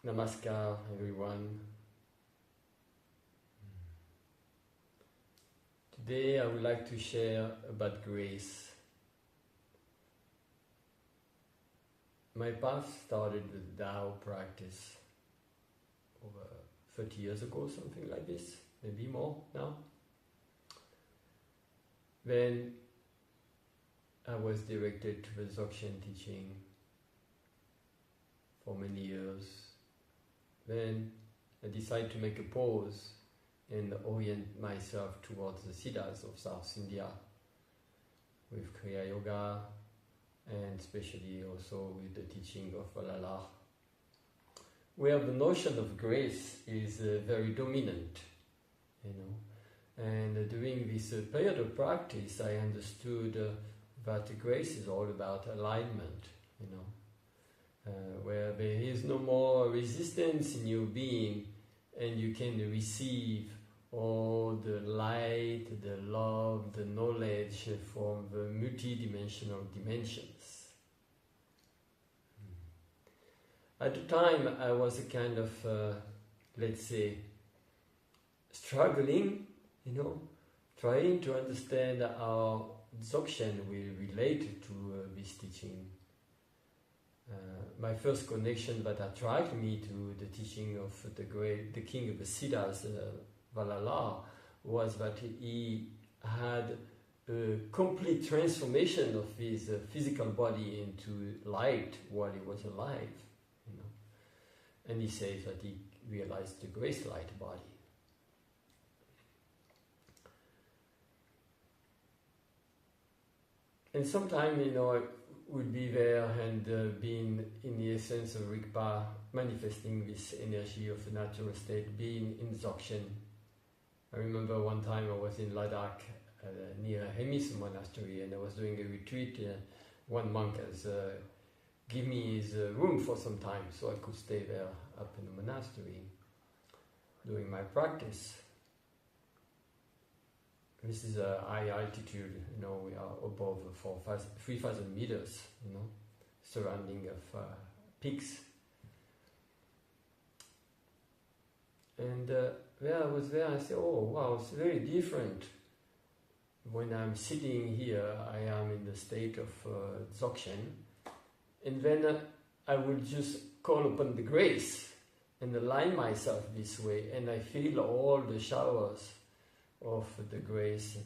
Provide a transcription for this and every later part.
Namaskar, everyone. Today I would like to share about grace. My path started with Tao practice over 30 years ago, something like this, maybe more now. When I was directed to the Dzogchen teaching for many years. Then I decided to make a pause and orient myself towards the Siddhas of South India with Kriya Yoga and especially also with the teaching of Valala, where the notion of grace is very dominant, And during this period of practice, I understood that grace is all about alignment, where there is no more resistance in your being and you can receive all the light, the love, the knowledge from the multidimensional dimensions. At the time I was a kind of, let's say, struggling, trying to understand how Dzogchen will relate to this teaching. My first connection that attracted me to the teaching of the king of the Siddhas, Valala, was that he had a complete transformation of his physical body into light while he was alive, And he says that he realized the grace light body. And sometimes, I would be there and being in the essence of Rigpa, manifesting this energy of the natural state, being in Dzogchen. I remember one time I was in Ladakh near Hemis monastery and I was doing a retreat. One monk has given me his room for some time so I could stay there up in the monastery doing my practice. This is a high altitude, we are above 3,000 meters, surrounding of peaks. And where I was there, I said, oh wow, it's very different. When I'm sitting here, I am in the state of Dzogchen, and then I will just call upon the grace and align myself this way, and I feel all the showers of the grace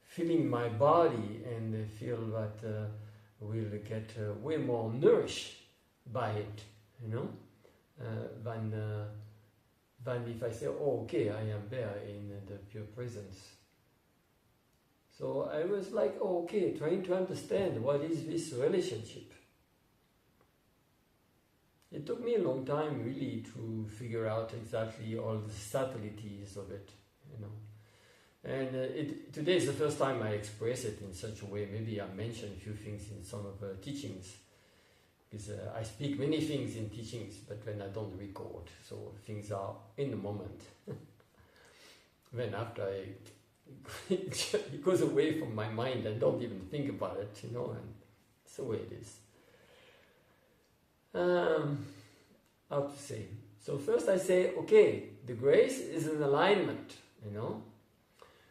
filling my body, and I feel that we'll get way more nourished by it, than if I say, oh, okay, I am there in the pure presence. So I was like, oh, okay, trying to understand what is this relationship. It took me a long time really to figure out exactly all the subtleties of it. And today is the first time I express it in such a way. Maybe I mentioned a few things in some of the teachings, because I speak many things in teachings, but when I don't record, so things are in the moment. Then after it goes away from my mind, I don't even think about it, and it's the way it is. How to say? So first I say, okay, the grace is an alignment,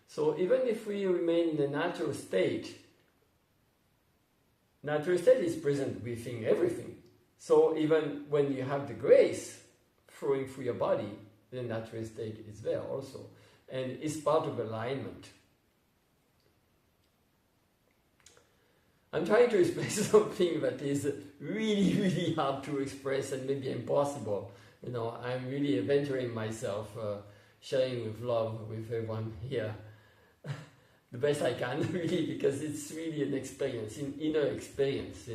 So even if we remain in the natural state is present within everything. So even when you have the grace flowing through your body, the natural state is there also. And it's part of alignment. I'm trying to express something that is really, really hard to express and maybe impossible. I'm really venturing myself, sharing with love with everyone here the best I can, really, because it's really an experience, an inner experience,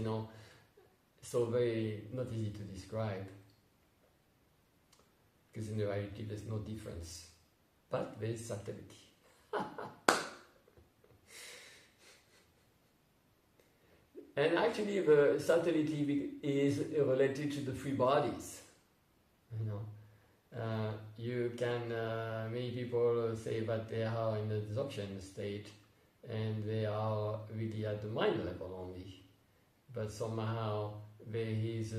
so very not easy to describe, because in reality there's no difference, but there's subtlety. And actually the subtlety is related to the three bodies, you can, many people say that they are in the Dzogchen state and they are really at the mind level only, but somehow there is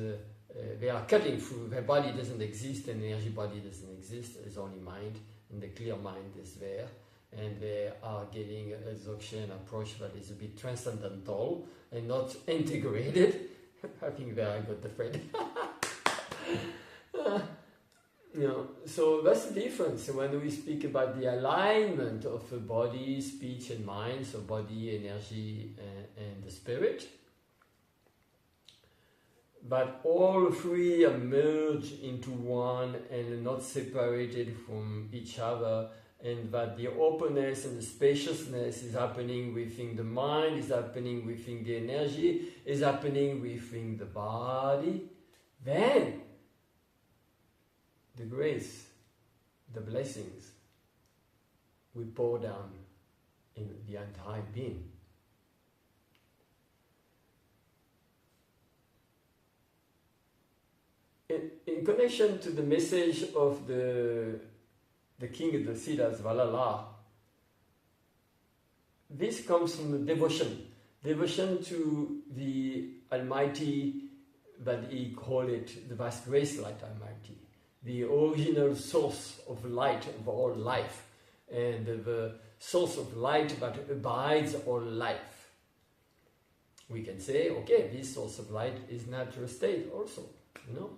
they are cutting through. Their body doesn't exist, and the energy body doesn't exist. It's only mind, and the clear mind is there. And they are getting a Dzogchen approach that is a bit transcendental and not integrated. I think there I got the thread. So that's the difference when we speak about the alignment of the body, speech, and mind. So body, energy, and the spirit. But all three are merged into one and not separated from each other. And that the openness and the spaciousness is happening within the mind, is happening within the energy, is happening within the body. Then, the grace, the blessings, will pour down in the entire being. In connection to the message of the king of the Siddhas, Valala, this comes from the devotion to the Almighty, but he called it the vast grace light Almighty, the original source of light of all life, and the source of light that abides all life. We can say, okay, this source of light is natural state also, you know.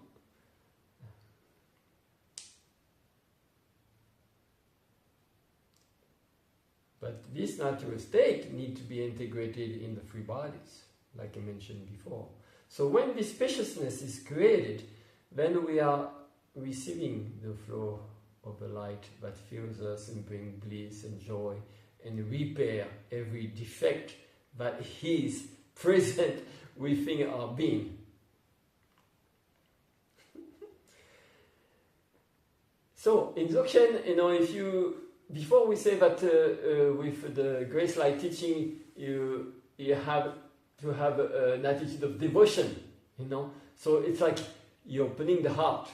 But this natural state needs to be integrated in the three bodies, like I mentioned before. So when this spaciousness is created, then we are receiving the flow of the light that fills us and brings bliss and joy and repair every defect that is present within our being. So in Dzogchen, if you before we say that with the grace light teaching, you have to have an attitude of devotion, So it's like you're opening the heart,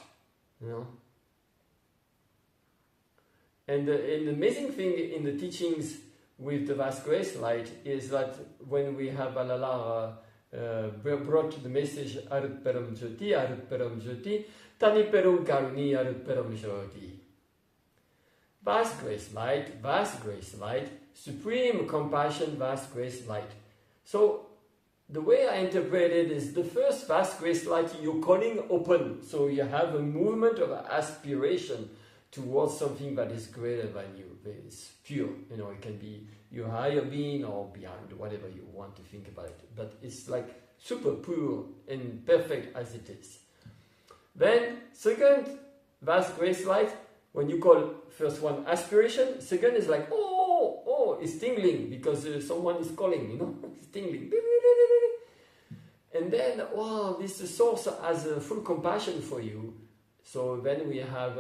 And an amazing thing in the teachings with the vast grace light is that when we have Alala brought the message Arut Peram Jyoti, Tani Perum Karuni Arut Peram Jyoti. Vast grace light, supreme compassion, vast grace light. So, the way I interpret it is the first vast grace light you're calling open. So you have a movement of aspiration towards something that is greater than you, that is pure. It can be your higher being or beyond, whatever you want to think about it. But it's like super pure and perfect as it is. Then, second vast grace light, when you call first one aspiration, second is like, it's tingling because someone is calling, it's tingling. And then, wow, this source has a full compassion for you. So then we have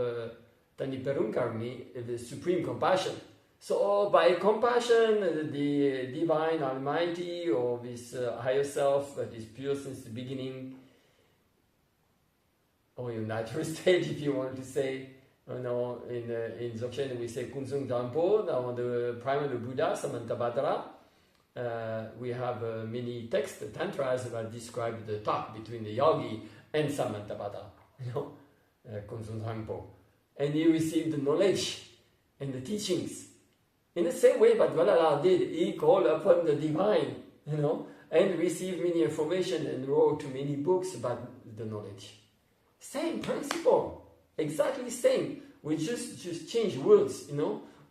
Tani Perum Karmi, the supreme compassion. So by compassion, the divine almighty or this higher self that is pure since the beginning, or your natural state if you want to say, in Dzogchen we say Kunzung Dampo, the prime of the Buddha, Samantabhadra. We have many texts, tantras that describe the talk between the yogi and Samantabhadra, Kunzung Dampo. And he received the knowledge and the teachings. In the same way that Valala did, he called upon the divine, and received many information and wrote many books about the knowledge. Same principle. Exactly the same. We just change words,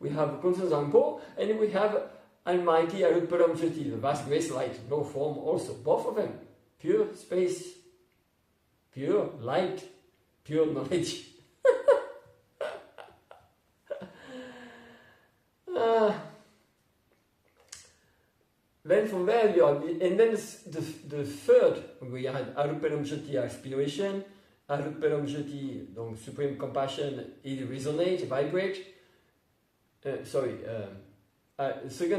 We have Kunzung Zangpo and we have Almighty Arut Param Jyoti, the vast grace light, no form also. Both of them. Pure space, pure light, pure knowledge. Then from there you are, and then the third, we had Arut Param Jyoti, aspiration. Arut Param Jyoti, donc supreme compassion, it resonate, vibrate. Second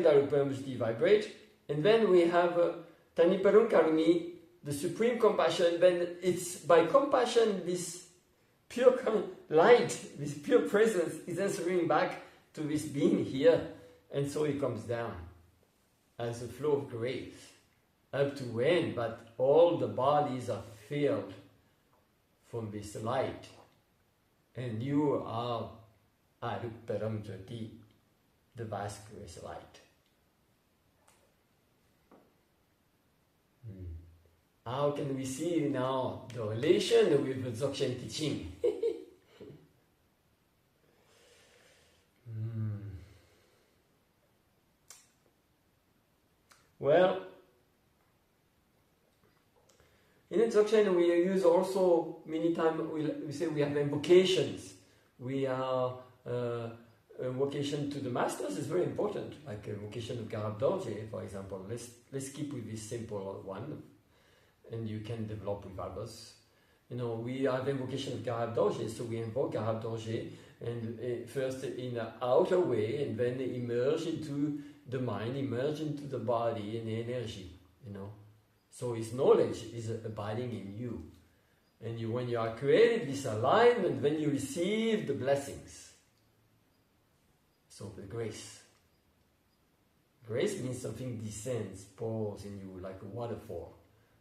Arut Param Jyoti, vibrate. And then we have Tani Parum Karuni, the supreme compassion. Then it's by compassion, this pure light, this pure presence is answering back to this being here. And so it comes down as a flow of grace. Up to when? But all the bodies are filled from this light. And you are Aruparam Jyoti, the vast grace light. How can we see now the relation with the Dzogchen teaching? Well, in the Dzogchen we use also many times, we say we have invocations. We are invocation to the masters is very important, like invocation of Garab Dorje, for example. Let's keep with this simple one, and you can develop with others. You know, we have invocation of Garab Dorje, so we invoke Garab Dorje, and first in an outer way, and then emerge into the mind, emerge into the body and the energy, you know. So his knowledge is abiding in you. And you, when you are created this alignment, then you receive the blessings. So the grace. Grace means something descends, pours in you like a waterfall.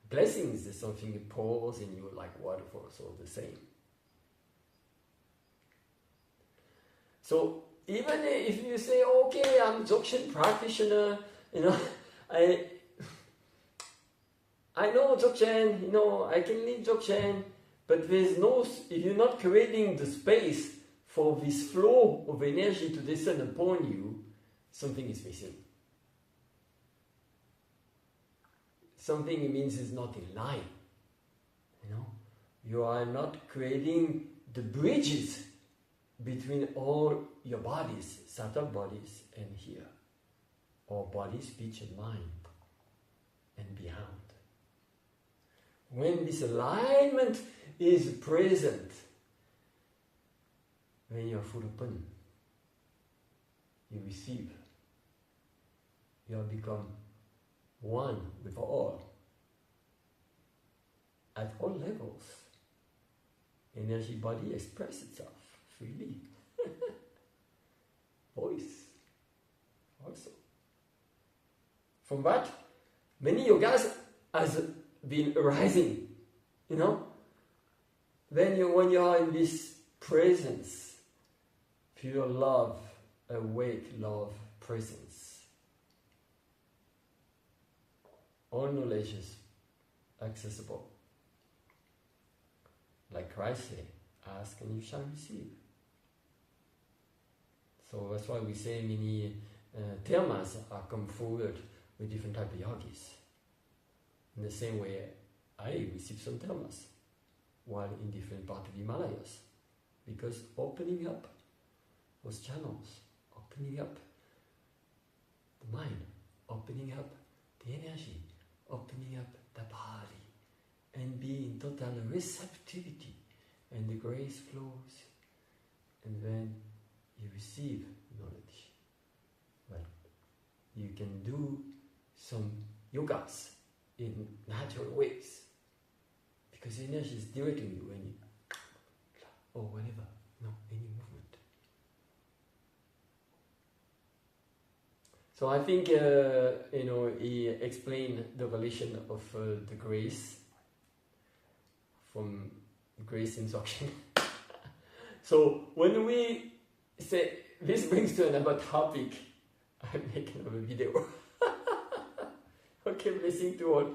Blessings is something that pours in you like waterfall, so the same. So even if you say, okay, I'm Dzogchen practitioner, you know, I know Dzogchen, you know, I can lead Dzogchen, but there's no, if you're not creating the space for this flow of energy to descend upon you, something is missing. Something it means is not in line, you know. You are not creating the bridges between all your bodies, subtle bodies, and here, or body, speech, and mind, and beyond. When this alignment is present, when you are full open, you receive. You have become one with all. At all levels, energy body expresses itself freely. Voice also. From that, many yogas has been arising, you know. When you are in this presence, pure love, awake love presence, all knowledge is accessible. Like Christ said, ask and you shall receive. So that's why we say many termas are come forward with different type of yogis. In the same way, I received some termas while in different parts of the Himalayas. Because opening up those channels, opening up the mind, opening up the energy, opening up the body, and be in total receptivity, and the grace flows, and then you receive knowledge. Well, you can do some yogas in natural ways, because the energy is directing you when you, or whatever, any movement. So I think, he explained the relation of the grace from grace in Dzogchen. So when we say, this brings to another topic, I make another video. Okay, blessing to all.